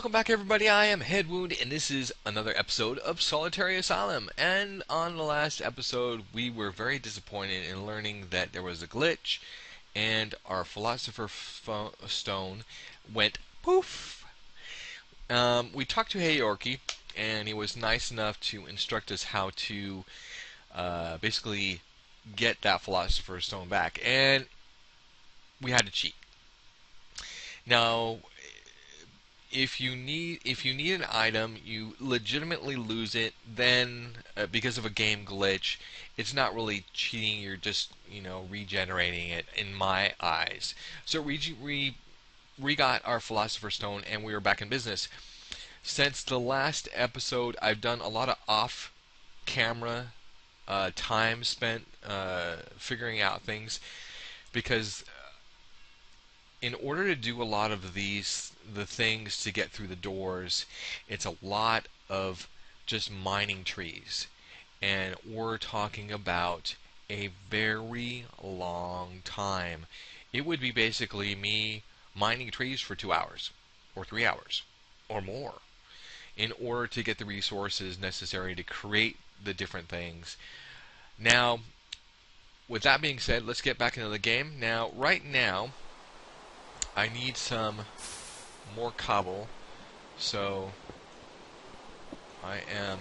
Welcome back, everybody. I am Headwound, and this is another episode of Solitary Asylum. And on the last episode, we were very disappointed in learning that there was a glitch, and our Stone went poof. We talked to Heyorki, and he was nice enough to instruct us how to basically get that Philosopher's Stone back, and we had to cheat. Now, if you need an item, you legitimately lose it, then because of a game glitch, it's not really cheating. You're just regenerating it in my eyes. So we got our Philosopher's Stone, and we were back in business. Since the last episode, I've done a lot of off-camera time spent figuring out things, because in order to do a lot of the things to get through the doors, it's a lot of just mining trees. And we're talking about a very long time. It would be basically me mining trees for 2 hours, or 3 hours, or more, in order to get the resources necessary to create the different things. Now, with that being said, let's get back into the game. Now, right now, I need some more cobble, so I am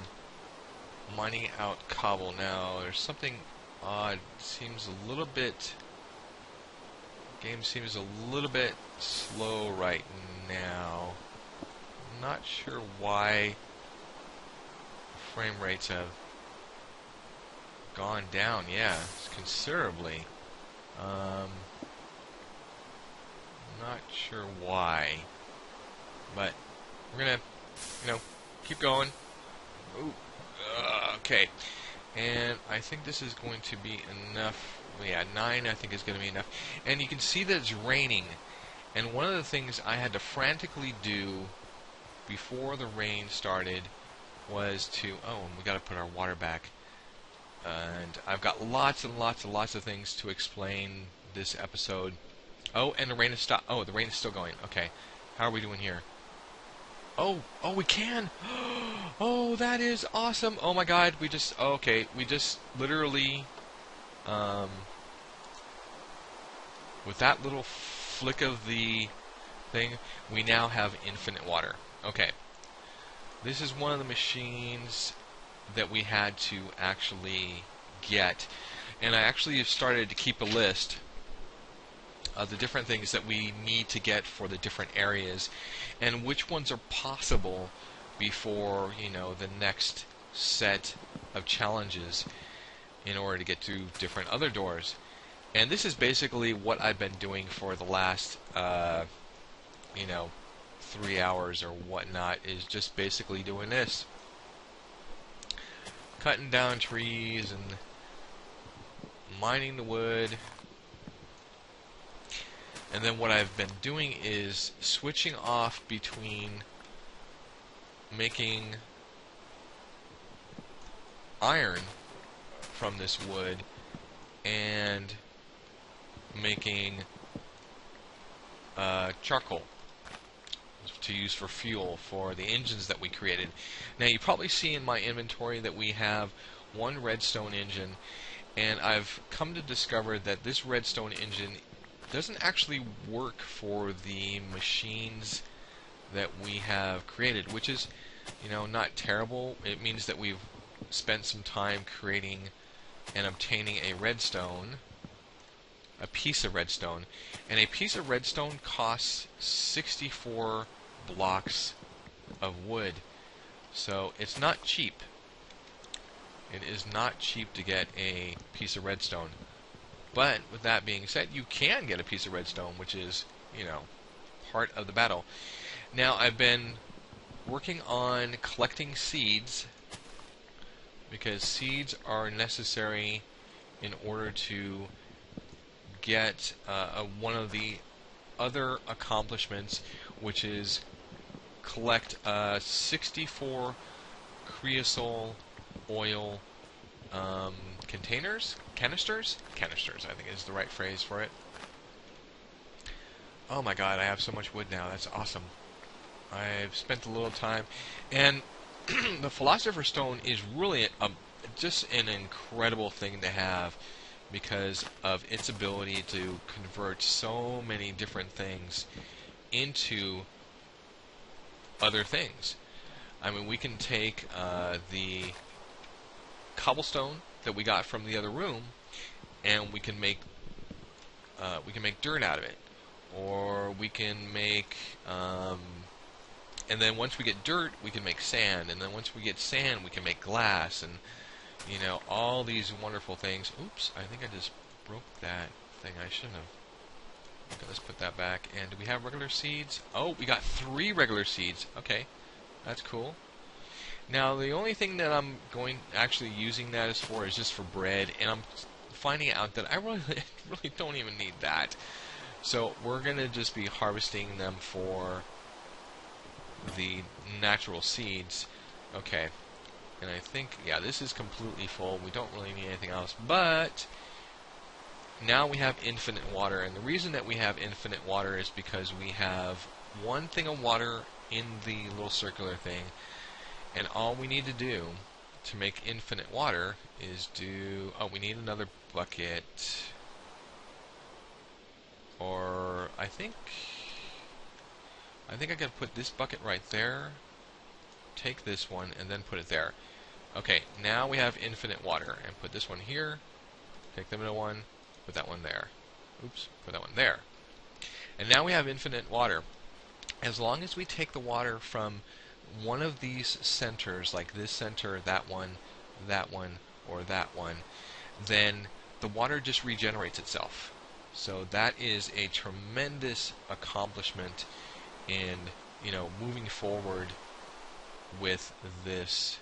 mining out cobble now. There's something odd. Seems a little bit. Game seems a little bit slow right now. I'm not sure why frame rates have gone down. Yeah, considerably. Not sure why, but we're gonna, keep going. Ooh, okay, and I think this is going to be enough. Yeah, 9 I think is going to be enough. And you can see that it's raining, and one of the things I had to frantically do before the rain started was to, and we got to put our water back. And I've got lots and lots and lots of things to explain this episode. Oh, and the rain is stopped. Oh, the rain is still going. Okay. How are we doing here? Oh, we can! Oh, that is awesome! Oh my god, we just literally, with that little flick of the thing, we now have infinite water. Okay. This is one of the machines that we had to actually get. And I actually have started to keep a list of the different things that we need to get for the different areas, and which ones are possible before the next set of challenges in order to get to different other doors. And this is basically what I've been doing for the last 3 hours or whatnot, is just basically doing this, cutting down trees and mining the wood. And then what I've been doing is switching off between making iron from this wood and making charcoal to use for fuel for the engines that we created. Now, you probably see in my inventory that we have one redstone engine, and I've come to discover that this redstone engine doesn't actually work for the machines that we have created, which is, not terrible. It means that we've spent some time creating and obtaining a piece of redstone, and a piece of redstone costs 64 blocks of wood, so it's not cheap. It is not cheap to get a piece of redstone. But with that being said, you can get a piece of redstone, which is, part of the battle. Now, I've been working on collecting seeds, because seeds are necessary in order to get one of the other accomplishments, which is collect 64 creosote oil canisters, I think is the right phrase for it. Oh my god, I have so much wood now. That's awesome. I've spent a little time, and the Philosopher's Stone is really just an incredible thing to have because of its ability to convert so many different things into other things. I mean, we can take the cobblestone that we got from the other room, and we can make dirt out of it, or we can make and then once we get dirt, we can make sand, and then once we get sand, we can make glass, and you know, all these wonderful things. Oops, I think I just broke that thing. I shouldn't have. Okay, let's put that back. And do we have regular seeds? Oh, we got 3 regular seeds. Okay, that's cool. Now, the only thing that I'm actually using that is for is just for bread, and I'm finding out that I really, really don't even need that. So we're gonna just be harvesting them for the natural seeds. Okay, and I think, yeah, this is completely full. We don't really need anything else, but now we have infinite water, and the reason that we have infinite water is because we have 1 thing of water in the little circular thing, and all we need to do to make infinite water is do, oh, we need another bucket, or I think I gotta put this bucket right there, take this one, and then put it there. Okay, now we have infinite water, and put this one here, take them into one, put that one there. Oops, put that one there. And now we have infinite water. As long as we take the water from one of these centers, like this center, that one, or that one, then the water just regenerates itself. So that is a tremendous accomplishment in, you know, moving forward with this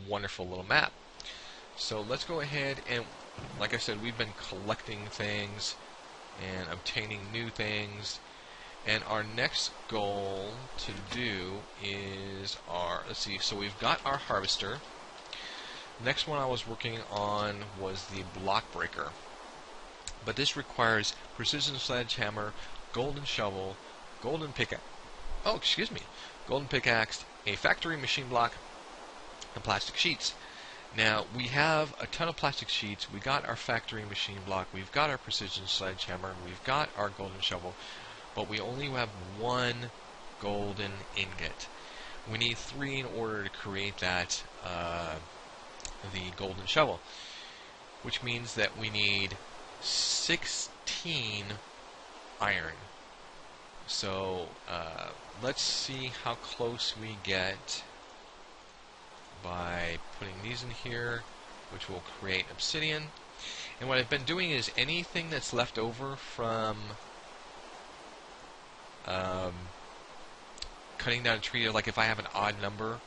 wonderful little map. So let's go ahead and, like I said, we've been collecting things and obtaining new things, and our next goal to do is our, let's see, so we've got our harvester. Next one I was working on was the block breaker, but this requires precision sledgehammer, golden shovel, golden pickaxe, golden pickaxe, a factory machine block, and plastic sheets. Now, we have a ton of plastic sheets, we got our factory machine block, we've got our precision sledgehammer, we've got our golden shovel, but we only have 1 golden ingot. We need 3 in order to create that, the golden shovel, which means that we need 16 iron. So let's see how close we get by putting these in here, which will create obsidian. And what I've been doing is anything that's left over from cutting down a tree, like if I have an odd number,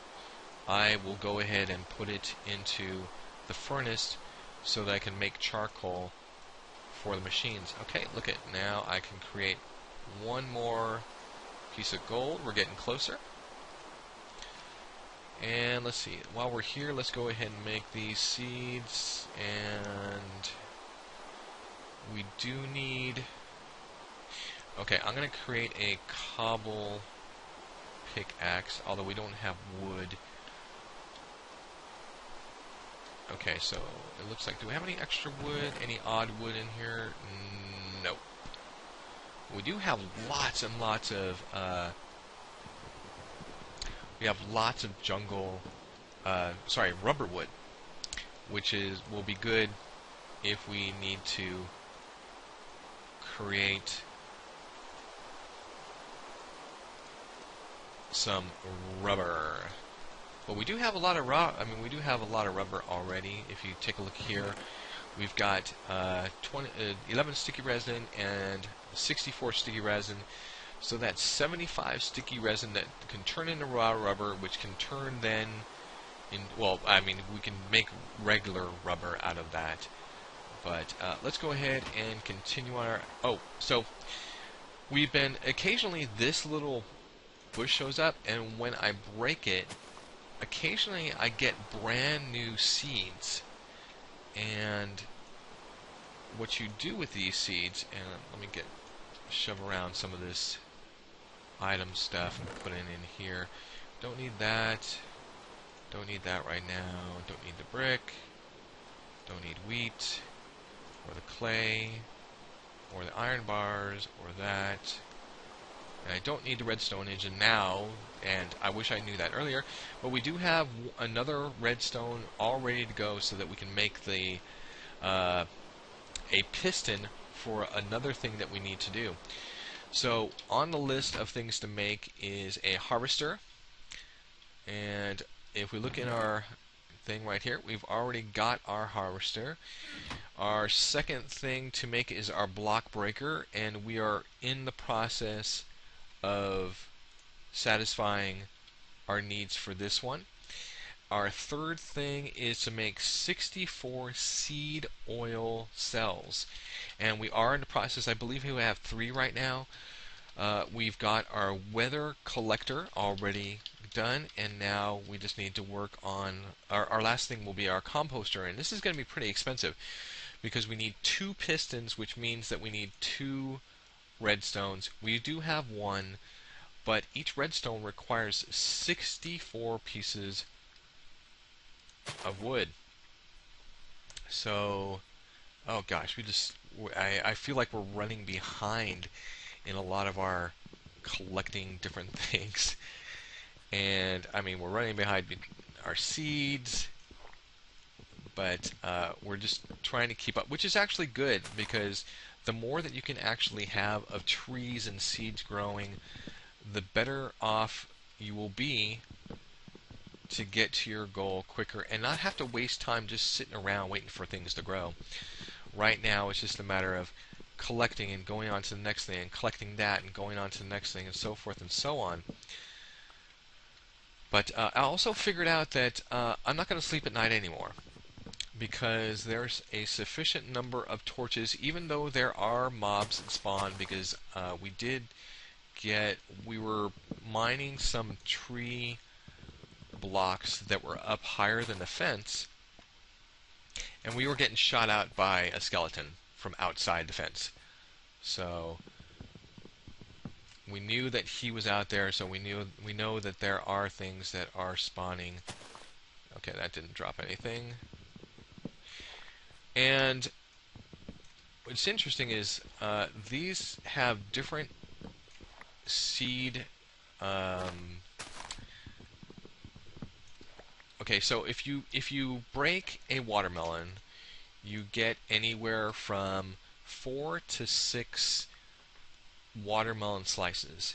I will go ahead and put it into the furnace so that I can make charcoal for the machines. Okay, look at, now I can create 1 more piece of gold. We're getting closer. And let's see, while we're here, let's go ahead and make these seeds, and we do need, okay, I'm going to create a cobble pickaxe, although we don't have wood. Okay, so it looks like, do we have any extra wood, any odd wood in here? Nope. We do have lots and lots of, we have lots of jungle, rubber wood, which will be good if we need to create some rubber. But we do have a lot of we do have a lot of rubber already. If you take a look here, we've got 11 sticky resin and 64 sticky resin. So that's 75 sticky resin that can turn into raw rubber, which can turn then in, well, I mean, we can make regular rubber out of that. But let's go ahead and continue on our, oh, so we've been, occasionally this little bush shows up, and when I break it, occasionally I get brand new seeds. And what you do with these seeds, and let me shove around some of this item stuff and put it in here. Don't need that. Don't need that right now. Don't need the brick. Don't need wheat, or the clay, or the iron bars, or that. And I don't need the redstone engine now, and I wish I knew that earlier, but we do have another redstone all ready to go so that we can make the a piston for another thing that we need to do. So on the list of things to make is a harvester, and if we look in our thing right here, we've already got our harvester. Our second thing to make is our block breaker, and we are in the process of satisfying our needs for this one. Our third thing is to make 64 seed oil cells, and we are in the process. I believe we have 3 right now. We've got our weather collector already done, and now we just need to work on our last thing will be our composter, and this is going to be pretty expensive because we need 2 pistons, which means that we need 2 redstones. We do have 1, but each redstone requires 64 pieces of wood. So, oh gosh, I feel like we're running behind in a lot of our collecting different things. And I mean, we're running behind our seeds, but we're just trying to keep up, which is actually good because the more that you can actually have of trees and seeds growing, the better off you will be to get to your goal quicker and not have to waste time just sitting around waiting for things to grow. Right now, it's just a matter of collecting and going on to the next thing and collecting that and going on to the next thing and so forth and so on. But I also figured out that I'm not going to sleep at night anymore because there's a sufficient number of torches, even though there are mobs that spawn, because we were mining some tree blocks that were up higher than the fence, and we were getting shot out by a skeleton from outside the fence. So we knew that he was out there, so we know that there are things that are spawning. Okay, that didn't drop anything. And what's interesting is these have different seed. Okay, so if you break a watermelon, you get anywhere from 4 to 6 watermelon slices.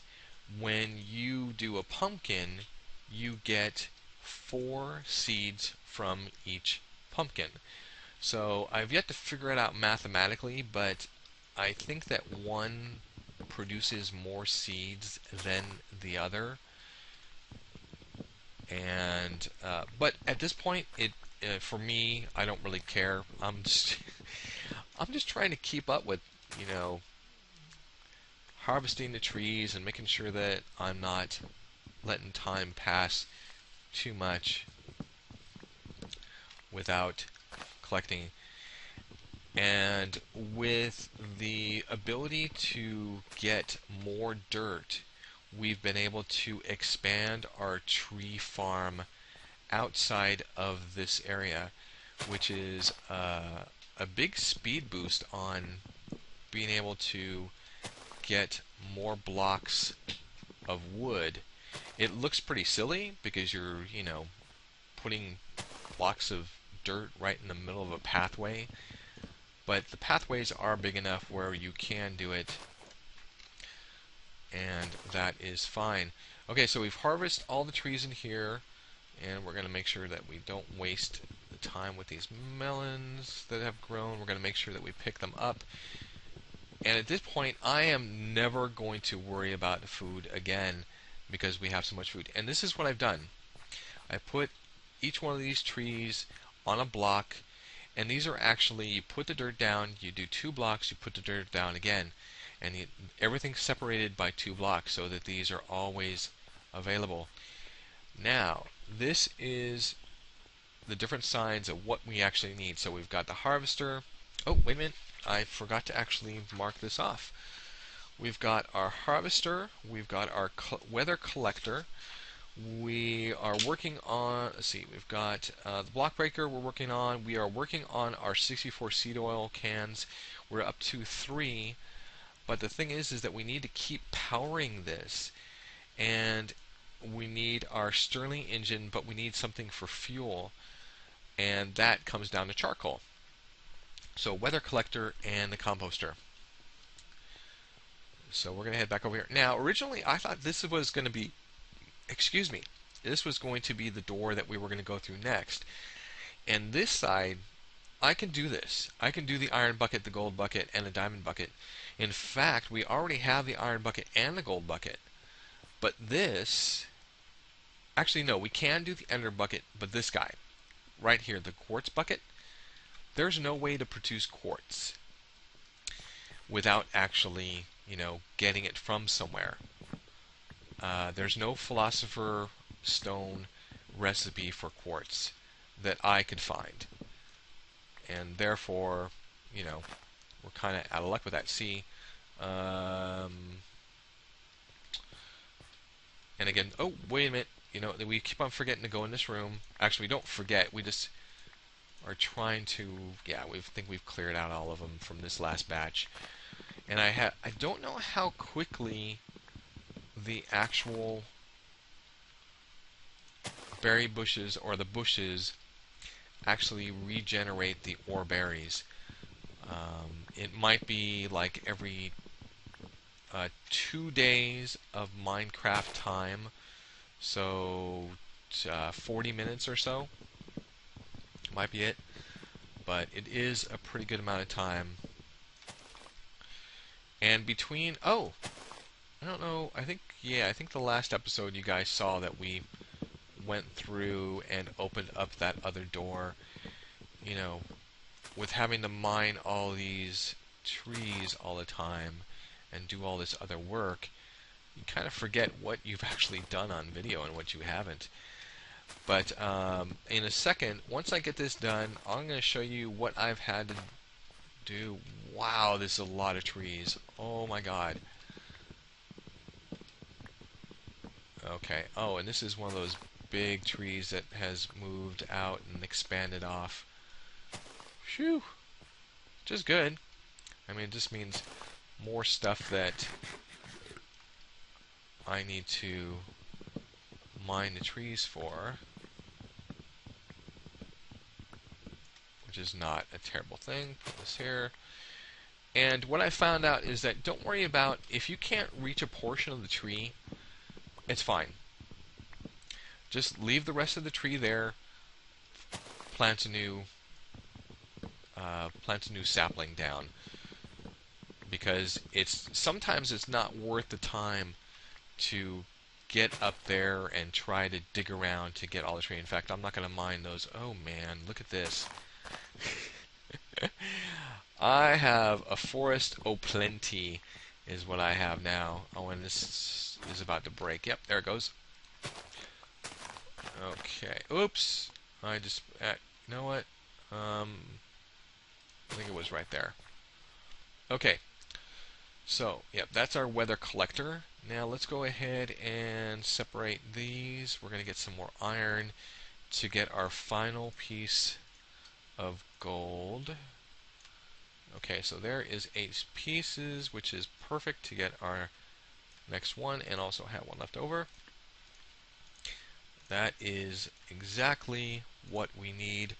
When you do a pumpkin, you get 4 seeds from each pumpkin. So I've yet to figure it out mathematically, but I think that one produces more seeds than the other. And but at this point, for me, I don't really care. I'm just trying to keep up with, harvesting the trees and making sure that I'm not letting time pass too much without collecting. And with the ability to get more dirt, we've been able to expand our tree farm outside of this area, which is a big speed boost on being able to get more blocks of wood. It looks pretty silly because you're, putting blocks of dirt right in the middle of a pathway, but the pathways are big enough where you can do it, and that is fine. Okay, so we've harvested all the trees in here, and we're going to make sure that we don't waste the time with these melons that have grown. We're going to make sure that we pick them up. And at this point, I am never going to worry about food again because we have so much food. And this is what I've done. I put each one of these trees on a block, and these are actually, you put the dirt down, you do 2 blocks, you put the dirt down again, and everything's separated by 2 blocks so that these are always available. Now, this is the different signs of what we actually need. So we've got the harvester. Oh, wait a minute. I forgot to actually mark this off. We've got our harvester. We've got our weather collector. We are working on, let's see, we've got the block breaker we're working on. We are working on our 64 seed oil cans. We're up to 3. But the thing is that we need to keep powering this. And we need our Stirling engine, but we need something for fuel. And that comes down to charcoal. So weather collector and the composter. So we're going to head back over here. Now, originally I thought this was going to be, excuse me, this was going to be the door that we were going to go through next. And this side, I can do this. I can do the iron bucket, the gold bucket, and the diamond bucket. In fact, we already have the iron bucket and the gold bucket. But this, actually no, we can do the ender bucket, but this guy, right here, the quartz bucket, there's no way to produce quartz without actually, getting it from somewhere. There's no philosopher stone recipe for quartz that I could find. And therefore, we're kind of out of luck with that. See, and again, oh, wait a minute. We keep on forgetting to go in this room. Actually, we don't forget. We just are trying to, yeah, we think we've cleared out all of them from this last batch. And I don't know how quickly the actual berry bushes or the bushes actually regenerate the ore berries. It might be like every 2 days of Minecraft time, so 40 minutes or so might be it, but it is a pretty good amount of time. And between, oh, I don't know, I think the last episode you guys saw that we went through and opened up that other door. With having to mine all these trees all the time and do all this other work, you kind of forget what you've actually done on video and what you haven't. But in a second, once I get this done, I'm going to show you what I've had to do. Wow, this is a lot of trees. Oh my god. Okay. Oh, and this is one of those big trees that has moved out and expanded off. Phew. Which is good. I mean, it just means more stuff that I need to mine the trees for, which is not a terrible thing. Put this here. And what I found out is that don't worry about if you can't reach a portion of the tree, it's fine. Just leave the rest of the tree there, plant a new sapling down, because sometimes it's not worth the time to get up there and try to dig around to get all the tree. In fact, I'm not going to mine those. Oh man, look at this. I have a forest o'plenty is what I have now. Oh, and this is about to break. Yep, there it goes. Okay. Oops. I just, you know what? I think it was right there. Okay. So, yep, that's our weather collector. Now let's go ahead and separate these. We're going to get some more iron to get our final piece of gold. Okay, so there is 8 pieces, which is perfect to get our next one, and also have one left over. That is exactly what we need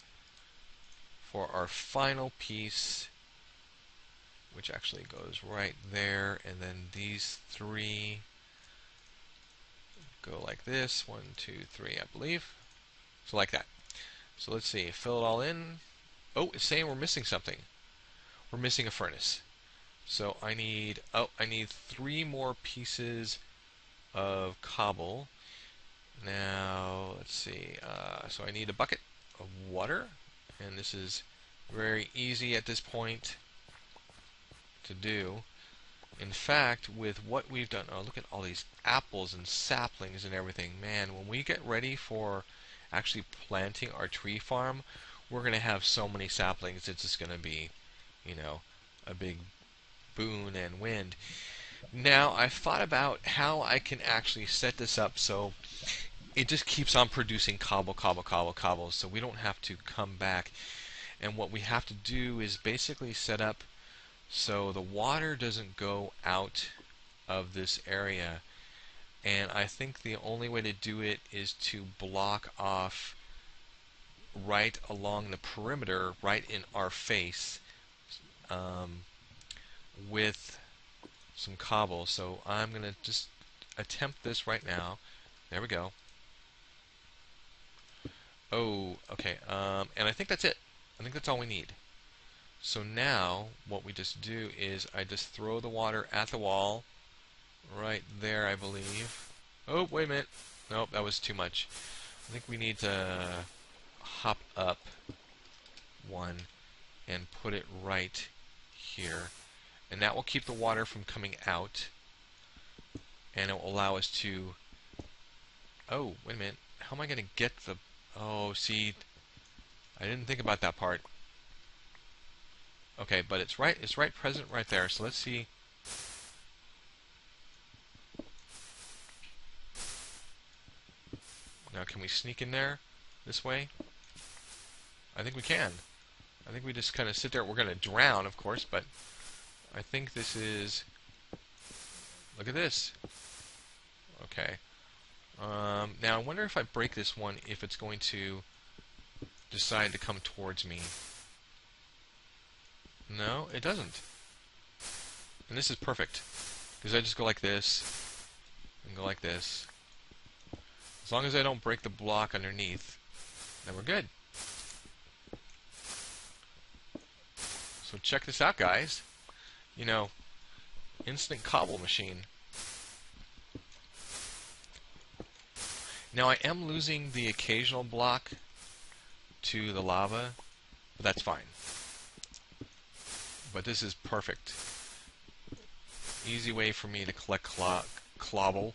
for our final piece, which actually goes right there, and then these 3 go like this. 1, 2, 3, I believe. So like that. So let's see, fill it all in. Oh, it's saying we're missing something. We're missing a furnace. So I need 3 more pieces of cobble. Now, let's see, so I need a bucket of water, and this is very easy at this point to do. In fact, with what we've done, oh, look at all these apples and saplings and everything. Man, when we get ready for actually planting our tree farm, we're going to have so many saplings, it's just going to be, a big boon and wind. Now, I've thought about how I can actually set this up so it just keeps on producing cobble, cobble, cobble, cobble, so we don't have to come back. And what we have to do is basically set up so the water doesn't go out of this area. And I think the only way to do it is to block off right along the perimeter, right in our face, um, with some cobble. So I'm going to just attempt this right now. There we go. Oh, okay. And I think that's it. I think that's all we need. So now what we just do is I just throw the water at the wall right there, I believe. Oh, wait a minute. Nope, that was too much. I think we need to hop up one and put it right here. And that will keep the water from coming out. And it will allow us to... Oh, wait a minute. How am I going to get the... Oh, see, I didn't think about that part. Okay, but it's right present right there. So let's see. Now, can we sneak in there this way? I think we can. I think we just kind of sit there. We're going to drown, of course, but I think this is... Look at this. Okay. Now, I wonder if I break this one, if it's going to decide to come towards me. No, it doesn't. And this is perfect, because I just go like this, and go like this. As long as I don't break the block underneath, then we're good. So check this out, guys. You know, instant cobble machine. Now I am losing the occasional block to the lava, but that's fine. But this is perfect. Easy way for me to collect clobble.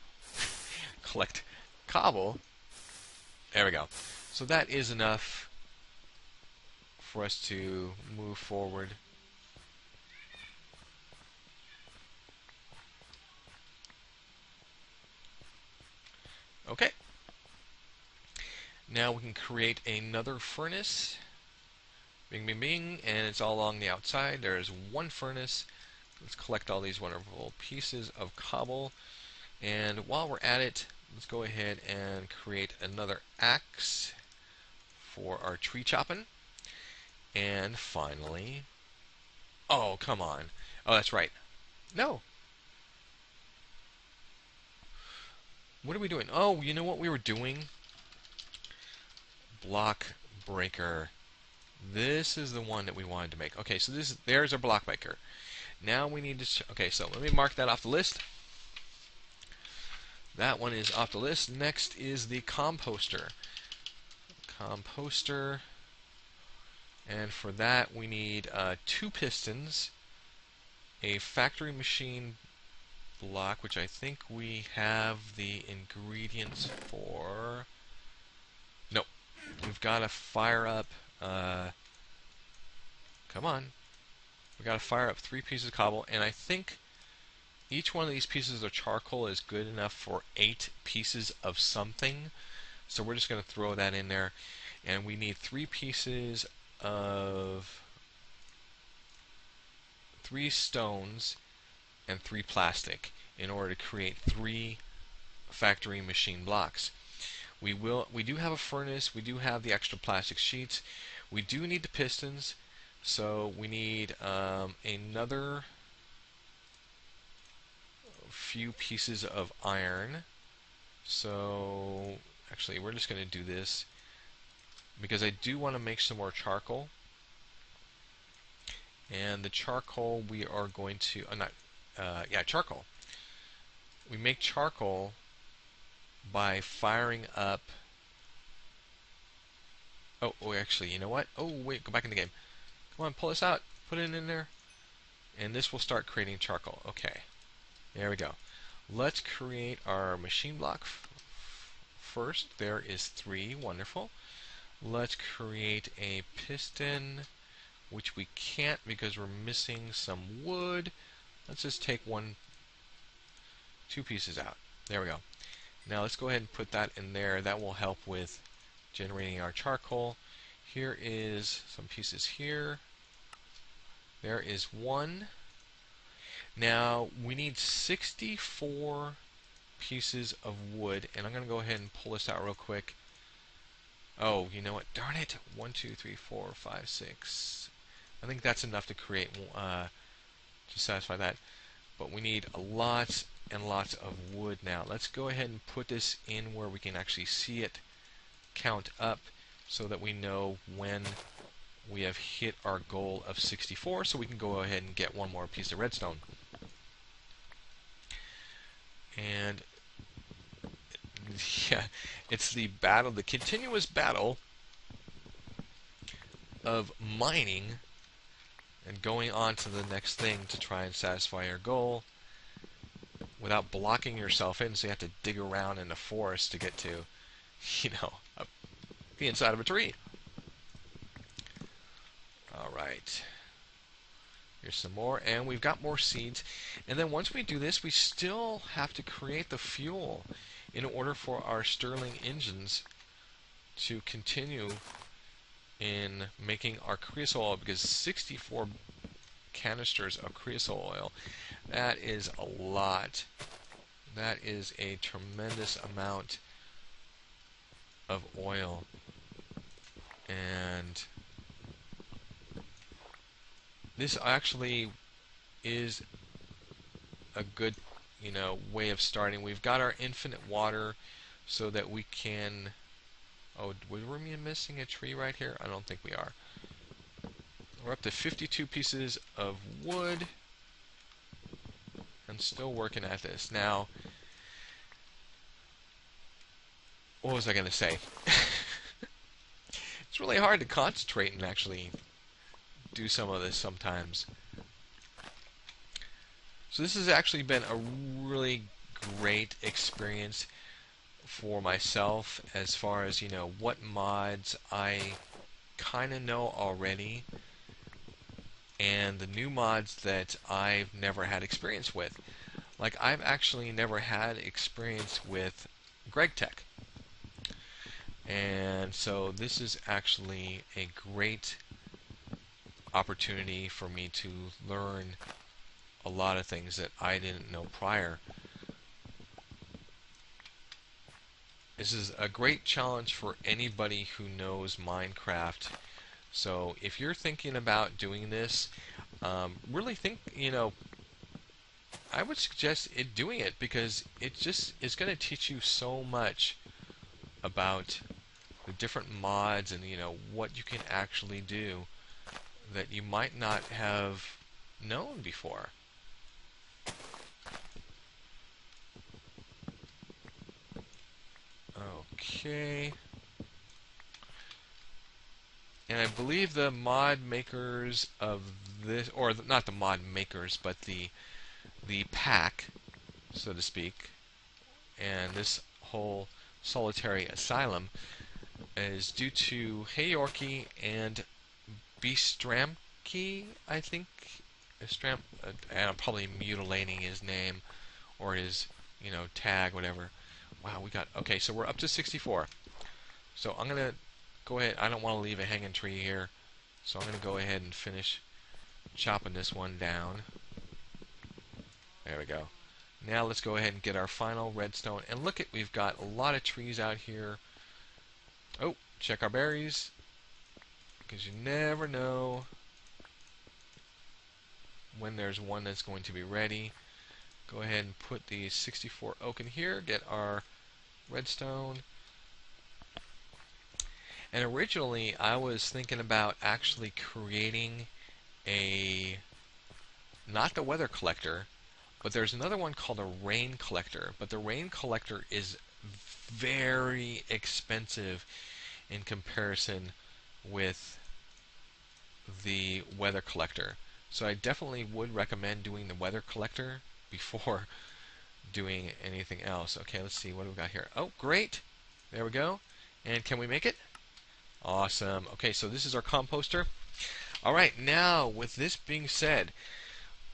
Collect cobble. There we go. So that is enough for us to move forward. Okay. Now we can create another furnace. Bing, bing, bing. And it's all along the outside. There's one furnace. Let's collect all these wonderful pieces of cobble. And while we're at it, let's go ahead and create another axe for our tree chopping. And finally... Oh, come on. Oh, that's right. No. What are we doing? Oh, you know what we were doing? Block breaker. This is the one that we wanted to make. Okay, so there's our block breaker. Now we need to... Okay, so let me mark that off the list. That one is off the list. Next is the composter. Composter. And for that we need 2 pistons, a factory machine block, which I think we have the ingredients for. Nope. We've got to fire up... come on. We've got to fire up 3 pieces of cobble, and I think each one of these pieces of charcoal is good enough for 8 pieces of something. So we're just going to throw that in there. And we need 3 pieces of 3 stones and 3 plastic in order to create 3 factory machine blocks. We do have a furnace. We do have the extra plastic sheets. We do need the pistons. So we need another few pieces of iron. So actually, we're just going to do this because I do want to make some more charcoal. And the charcoal we are going to charcoal. We make charcoal by firing up. Oh, actually, you know what? Oh, wait, go back in the game. Come on, pull this out. Put it in there. And this will start creating charcoal. Okay. There we go. Let's create our machine block first. There is 3. Wonderful. Let's create a piston, which we can't because we're missing some wood. Let's just take one 2 pieces out. There we go. Now let's go ahead and put that in there. That will help with generating our charcoal. Here is some pieces here. There is 1. Now we need 64 pieces of wood, and I'm going to go ahead and pull this out real quick. Oh, you know what? Darn it! 1, 2, 3, 4, 5, 6. I think that's enough to create to satisfy that. But we need lots and lots of wood now. Let's go ahead and put this in where we can actually see it count up, so that we know when we have hit our goal of 64, so we can go ahead and get one more piece of redstone. And yeah, it's the battle, the continuous battle of mining and going on to the next thing to try and satisfy your goal without blocking yourself in, so you have to dig around in the forest to get to, the inside of a tree. Alright. Here's some more, and we've got more seeds. And then once we do this, we still have to create the fuel in order for our Stirling engines to continue in making our creosote oil, because 64 canisters of creosote oil, that is a lot. That is a tremendous amount of oil. And this actually is a good, way of starting. We've got our infinite water so that we can... Oh, were we missing a tree right here? I don't think we are. We're up to 52 pieces of wood and still working at this. Now, what was I going to say? It's really hard to concentrate and actually do some of this sometimes. So this has actually been a really great experience for myself, as far as, what mods I kind of know already, and the new mods that I've never had experience with. Like, I've actually never had experience with GregTech. And so this is actually a great opportunity for me to learn a lot of things that I didn't know prior. This is a great challenge for anybody who knows Minecraft. So if you're thinking about doing this, really think, I would suggest doing it, because it just is going to teach you so much about the different mods and, what you can actually do that you might not have known before. Okay. And I believe the mod makers of this, or not the mod makers, but the pack, so to speak, and this whole solitary asylum is due to Hey Yorkie and Bstramki, I think. I'm probably mutilating his name or his, tag, whatever. Wow, okay, so we're up to 64. So I'm going to go ahead. I don't want to leave a hanging tree here, so I'm going to go ahead and finish chopping this one down. There we go. Now let's go ahead and get our final redstone. And look, we've got a lot of trees out here. Oh, check our berries, because you never know when there's one that's going to be ready. Go ahead and put the 64 oak in here, get our redstone. And originally I was thinking about actually creating not the weather collector, but there's another one called a rain collector. But the rain collector is very expensive in comparison with the weather collector. So I definitely would recommend doing the weather collector before doing anything else. Okay, let's see what do we got here. Oh, great. There we go. And can we make it? Awesome. Okay, so this is our composter. All right, now with this being said,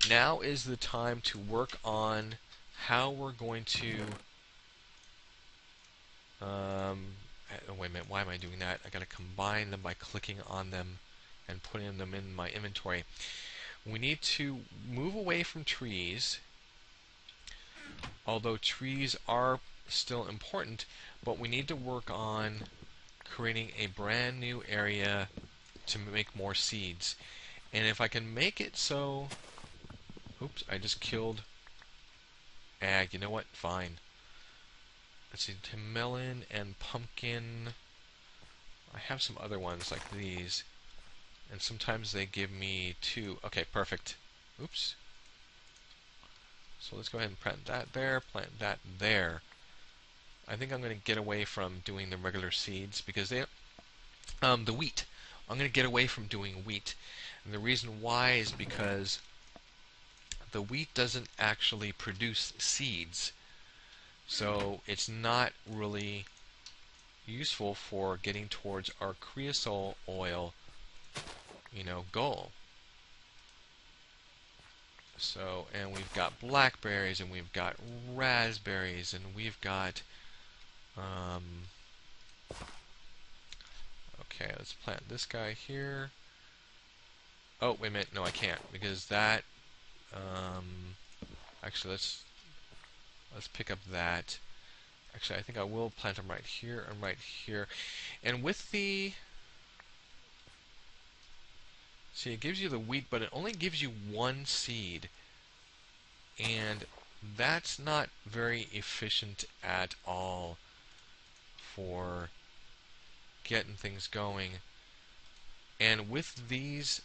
now is the time to work on how we're going to oh, wait a minute, why am I doing that? I gotta combine them by clicking on them and putting them in my inventory. We need to move away from trees, although trees are still important, but we need to work on creating a brand new area to make more seeds. And if I can make it so, oops, I just killed ag. You know what? Fine. Let's see, melon and pumpkin. I have some other ones like these, and sometimes they give me 2. Okay, perfect. Oops. So let's go ahead and plant that there, plant that there. I think I'm going to get away from doing the regular seeds because they, the wheat. I'm going to get away from doing wheat. And the reason why is because the wheat doesn't actually produce seeds. So it's not really useful for getting towards our creosote oil, goal. So, and we've got blackberries, and we've got raspberries, and we've got, okay, let's plant this guy here. Oh, wait a minute, no I can't, because that, actually let's pick up that. Actually, I think I will plant them right here and right here. And with the, see, it gives you the wheat, but it only gives you 1 seed. And that's not very efficient at all for getting things going. And with these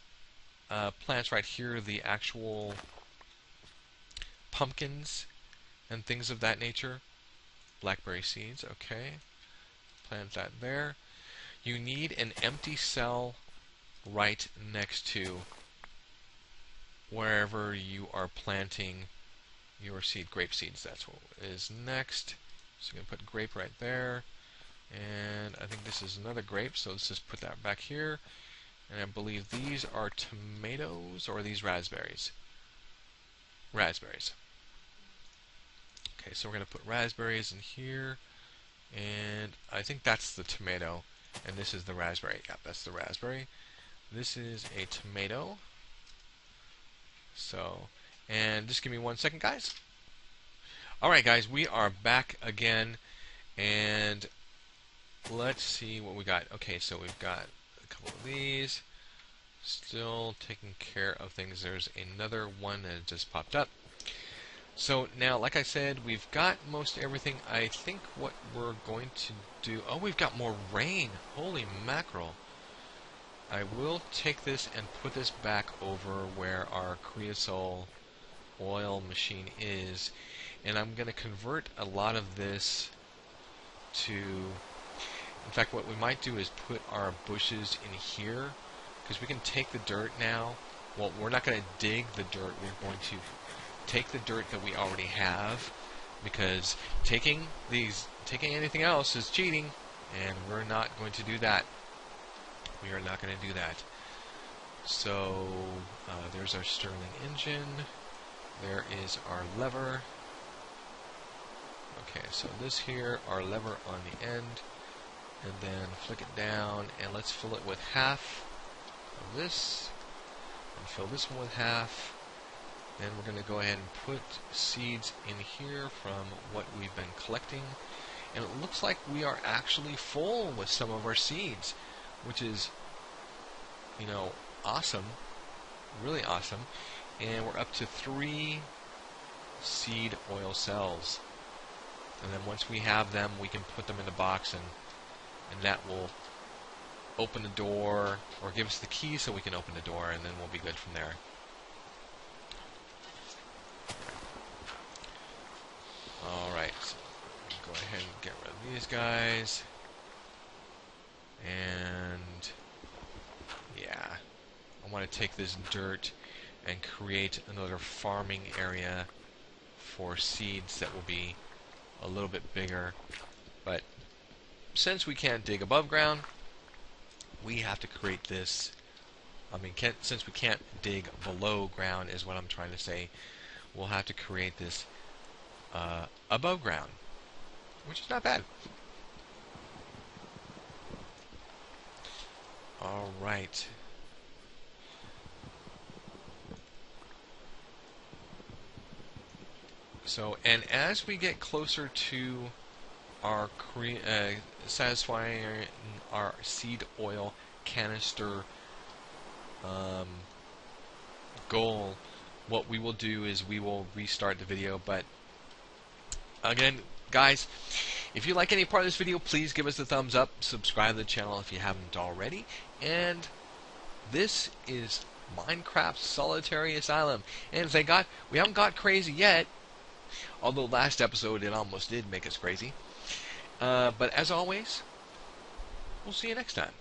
plants right here, the actual pumpkins and things of that nature, blackberry seeds, okay, plant that there. You need an empty cell right next to wherever you are planting your seed. Grape seeds, that's what is next. So you're going to put grape right there. And I think this is another grape, so let's just put that back here. And I believe these are tomatoes, or are these raspberries? Raspberries. Okay, so we're going to put raspberries in here. And I think that's the tomato. And this is the raspberry. Yep, that's the raspberry. This is a tomato. So, and just give me 1 second, guys. Alright, guys, we are back again. And let's see what we got. Okay, so we've got a couple of these. Still taking care of things. There's another one that just popped up. So now, like I said, we've got most everything. I think what we're going to do... Oh, we've got more rain. Holy mackerel. I will take this and put this back over where our creosote oil machine is. And I'm going to convert a lot of this to... In fact, what we might do is put our bushes in here, because we can take the dirt now. Well, we're not going to dig the dirt. We're going to take the dirt that we already have, because taking anything else is cheating, and we're not going to do that. We are not going to do that. So there's our Stirling engine. There is our lever. Okay, so this here, our lever on the end, and then flick it down, and let's fill it with half of this, and fill this one with half. Then we're going to go ahead and put seeds in here from what we've been collecting. And it looks like we are actually full with some of our seeds, which is, awesome. Really awesome. And we're up to 3 seed oil cells. And then once we have them, we can put them in the box, and that will open the door, or give us the key so we can open the door, and then we'll be good from there. Alright, so go ahead and get rid of these guys. And yeah, I want to take this dirt and create another farming area for seeds that will be a little bit bigger. But since we can't dig above ground, we have to create this. Since we can't dig below ground, is what I'm trying to say, we'll have to create this above ground, which is not bad. All right. So, and as we get closer to our satisfying our seed oil canister um, goal, what we will do is we will restart the video. But again, guys, if you like any part of this video, please give us a thumbs up, subscribe to the channel if you haven't already, and this is Minecraft Solitary Asylum. And thank God we haven't got crazy yet, although last episode it almost did make us crazy. But as always, we'll see you next time.